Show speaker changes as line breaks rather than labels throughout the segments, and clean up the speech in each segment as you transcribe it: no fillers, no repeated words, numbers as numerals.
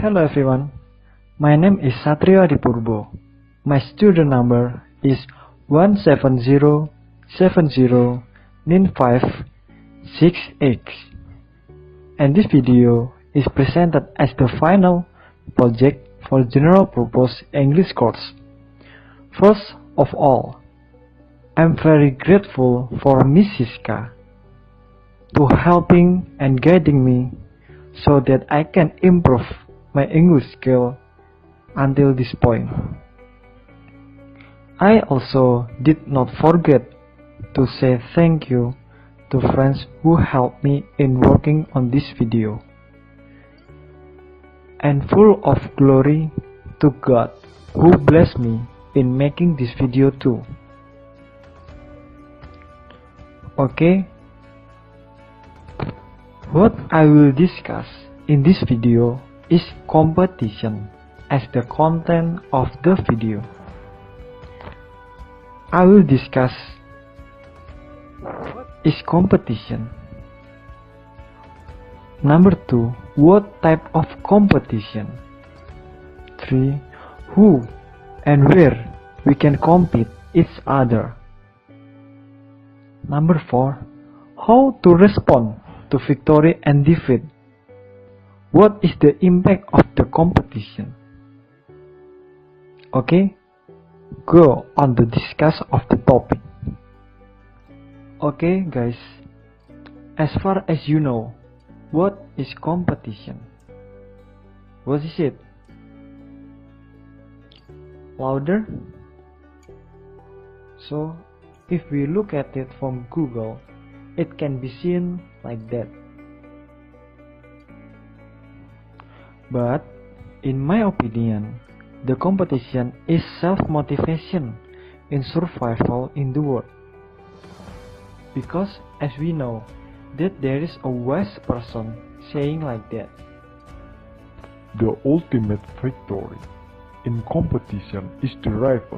Hello everyone, my name is Satrio Adhi Purbo. My student number is 170709568, and this video is presented as the final project for general purpose English course. First of all, I'm very grateful for Miss Siska to helping and guiding me so that I can improve my English skill until this point. I also did not forget to say thank you to friends who helped me in working on this video. And full of glory to God who blessed me in making this video too. Okay, what I will discuss in this video is competition as the content of the video. I will discuss what is competition. Number 2, what type of competition. 3, who and where we can compete each other. Number 4, how to respond to victory and defeat. What is the impact of the competition? Okay, go on to discuss of the topic. Okay guys, as far as you know, what is competition? What is it? Louder? So, if we look at it from Google, it can be seen like that. But, in my opinion, the competition is self-motivation in survival in the world. Because, as we know, that there is a wise person saying like that.
The ultimate victory in competition is derived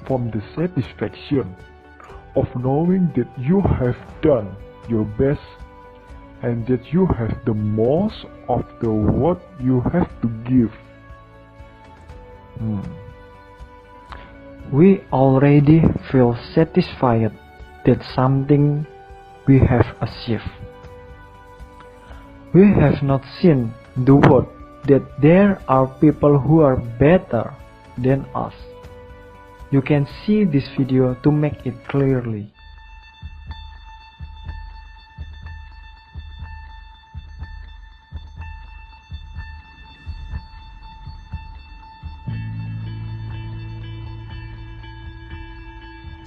from the satisfaction of knowing that you have done your best and that you have the most of the what you have to give.
We already feel satisfied that something we have achieved. We have not seen the world that there are people who are better than us. You can see this video to make it clearly.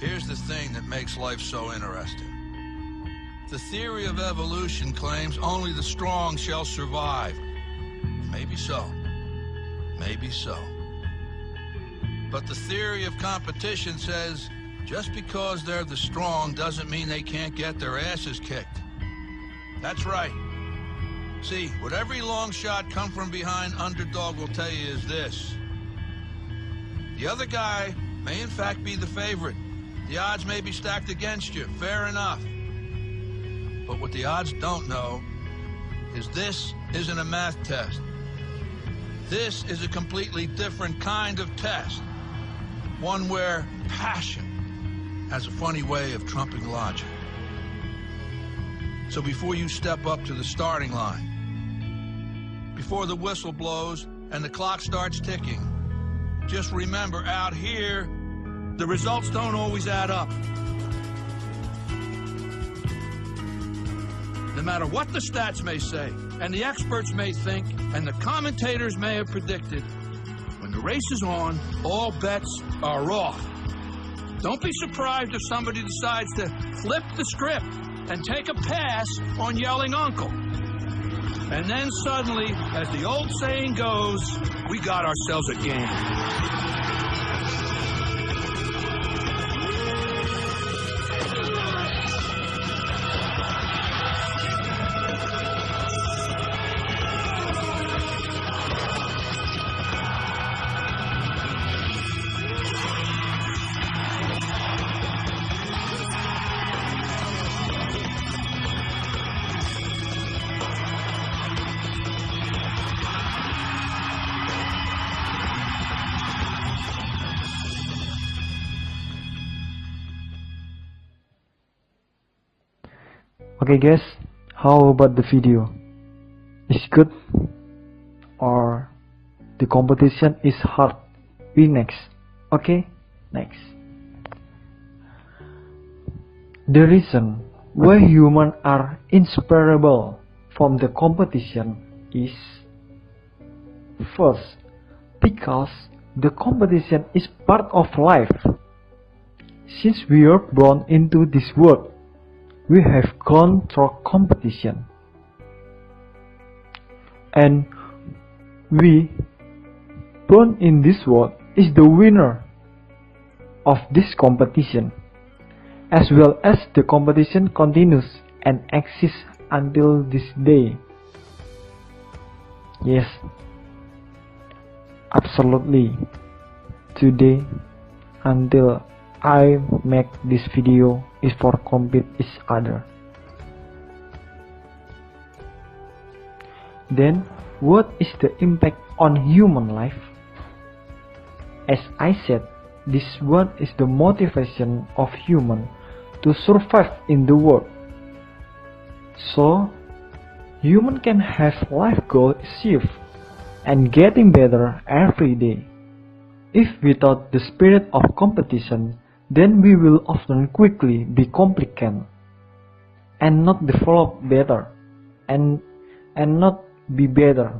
Here's the thing that makes life so interesting. The theory of evolution claims only the strong shall survive. Maybe so. Maybe so. But the theory of competition says just because they're the strong doesn't mean they can't get their asses kicked. That's right. See, what every long shot come from behind underdog will tell you is this. The other guy may in fact be the favorite. The odds may be stacked against you, fair enough. But what the odds don't know is this isn't a math test. This is a completely different kind of test. One where passion has a funny way of trumping logic. So before you step up to the starting line, before the whistle blows and the clock starts ticking, just remember out here, the results don't always add up. No matter what the stats may say, and the experts may think, and the commentators may have predicted, when the race is on, all bets are off. Don't be surprised if somebody decides to flip the script and take a pass on yelling uncle. And then suddenly, as the old saying goes, we got ourselves a game.
Okay guys, how about the video? Is good? Or the competition is hard? We next. Okay, next. The reason why humans are inseparable from the competition is first, because the competition is part of life. Since we are born into this world, we have gone through competition, and we born in this world is the winner of this competition, as well as the competition continues and exists until this day. Yes, absolutely. Today, until I make this video, is for compete each other. Then, what is the impact on human life? As I said, this one is the motivation of human to survive in the world. So, human can have life goals achieved and getting better every day. If without the spirit of competition, then we will often quickly be complicated and not develop better and not be better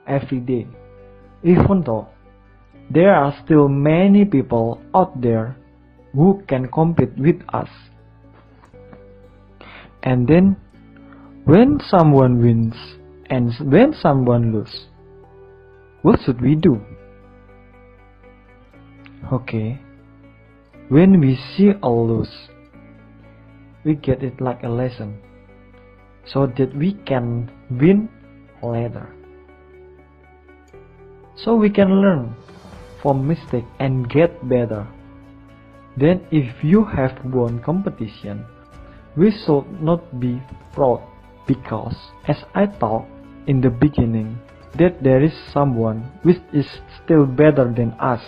every day. Even though there are still many people out there who can compete with us. And then, when someone wins and when someone loses, what should we do? Okay, when we see a lose, we get it like a lesson, so that we can win later. So we can learn from mistake and get better. Then if you have won competition, we should not be proud, because as I thought in the beginning, that there is someone which is still better than us.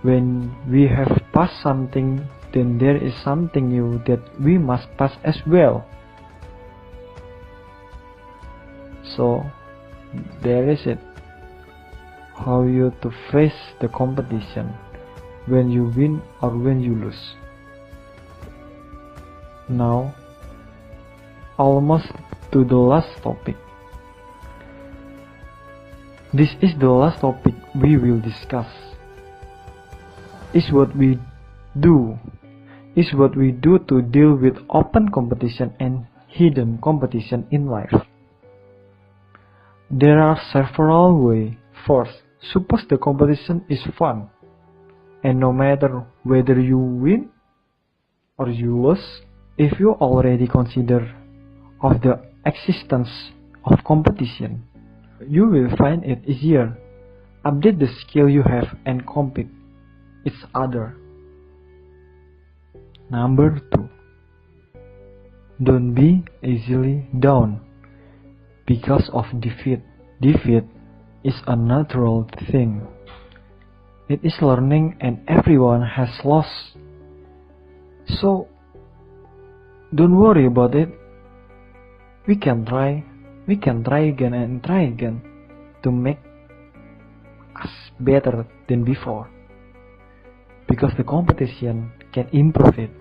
When we have passed something, then there is something new that we must pass as well. So there is it, how you to face the competition when you win or when you lose. Now, almost to the last topic. This is the last topic we will discuss. Is what we do to deal with open competition and hidden competition in life. There are several ways. First, suppose the competition is fun, and no matter whether you win or you lose, if you already consider of the existence of competition, you will find it easier. Update the skill you have and compete each other. Number 2, don't be easily down because of defeat. Defeat is a natural thing. It is learning and everyone has lost. So don't worry about it. We can try again and try again to make us better than before. Because the competition can improve it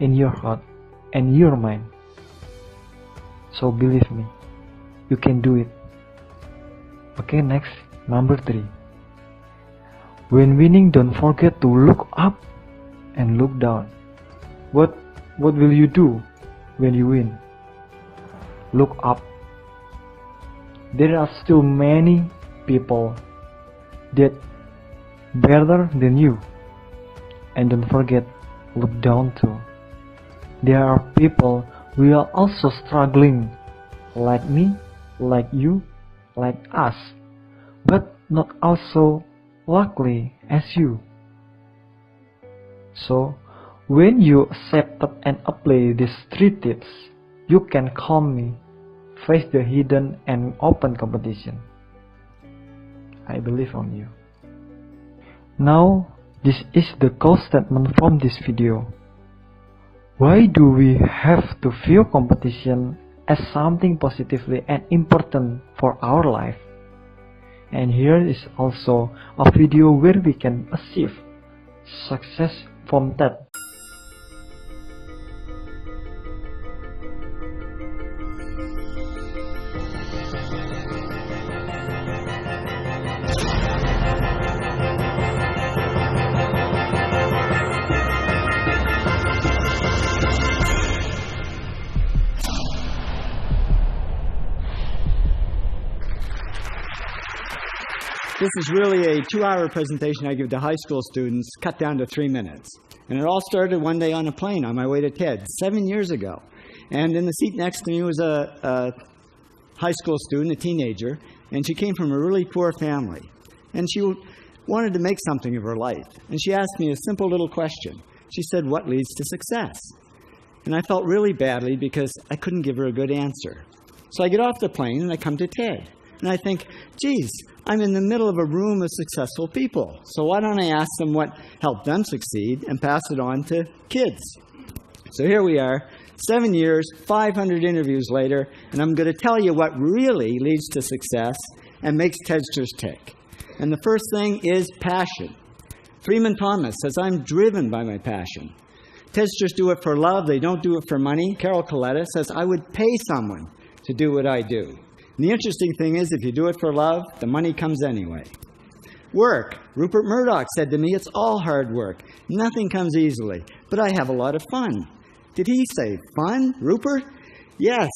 in your heart and your mind. So believe me, you can do it. Okay, next, number 3. When winning, don't forget to look up and look down. What will you do when you win? Look up. There are still many people that better than you. And don't forget, look down too. There are people who are also struggling, like me, like you, like us, but not also lucky as you. So, when you accepted and apply these 3 tips, you can calmly face the hidden and open competition. I believe on you. Now, this is the call statement from this video. Why do we have to view competition as something positively and important for our life? And here is also a video where we can achieve success from that.
This is really a 2-hour presentation I give to high school students, cut down to 3 minutes. And it all started one day on a plane on my way to TED, 7 years ago. And in the seat next to me was a high school student, a teenager, and she came from a really poor family. And she wanted to make something of her life. And she asked me a simple little question. She said, "What leads to success?" And I felt really badly because I couldn't give her a good answer. So I get off the plane and I come to TED. And I think, geez, I'm in the middle of a room of successful people. So why don't I ask them what helped them succeed and pass it on to kids? So here we are, 7 years, 500 interviews later, and I'm going to tell you what really leads to success and makes TEDsters tick. And the first thing is passion. Freeman Thomas says, "I'm driven by my passion." TEDsters do it for love, they don't do it for money. Carol Coletta says, "I would pay someone to do what I do." And the interesting thing is, if you do it for love, the money comes anyway. Work. Rupert Murdoch said to me, "It's all hard work. Nothing comes easily, but I have a lot of fun." Did he say fun, Rupert? Yes.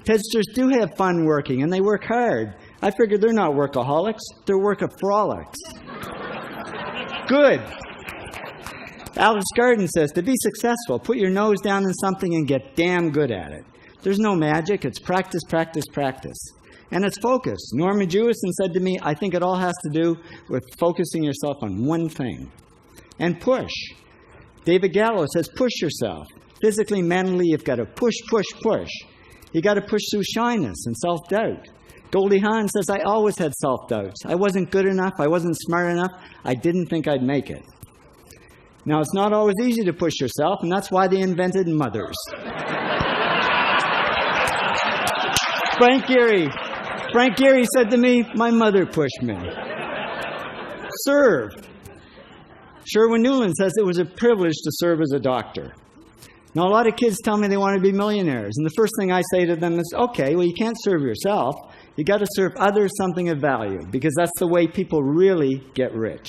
TEDsters do have fun working, and they work hard. I figured they're not workaholics, they're workaholics. Good. Alex Garden says, to be successful, put your nose down in something and get damn good at it. There's no magic. It's practice, practice, practice. And it's focus. Norman Jewison said to me, "I think it all has to do with focusing yourself on one thing." And push. David Gallo says, push yourself. Physically, mentally, you've got to push, push, push. You've got to push through shyness and self-doubt. Goldie Hawn says, "I always had self-doubts. I wasn't good enough. I wasn't smart enough. I didn't think I'd make it." Now, it's not always easy to push yourself, and that's why they invented mothers. Frank Gehry said to me, "My mother pushed me." Serve. Sherwin Newland says it was a privilege to serve as a doctor. Now, a lot of kids tell me they want to be millionaires, and the first thing I say to them is, okay, well, you can't serve yourself. You got to serve others something of value, because that's the way people really get rich.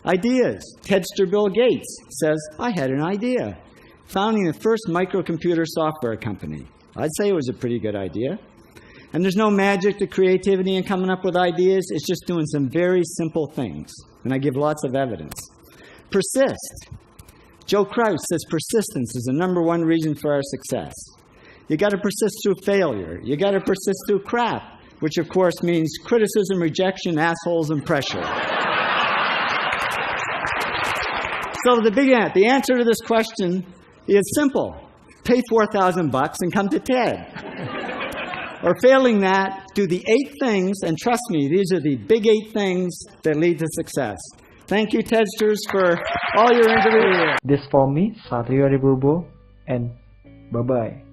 Ideas. TEDster Bill Gates says, "I had an idea. Founding the first microcomputer software company. I'd say it was a pretty good idea." And there's no magic to creativity and coming up with ideas. It's just doing some very simple things. And I give lots of evidence. Persist. Joe Kraus says persistence is the #1 reason for our success. You got to persist through failure. You got to persist through crap, which of course means criticism, rejection, assholes, and pressure. So the answer to this question is simple. Pay $4,000 and come to TED. Or failing that, do the 8 things, and trust me, these are the big 8 things that lead to success. Thank you, TEDsters, for all your interviews.
This for me, Satrio Adhi Purbo, and bye-bye.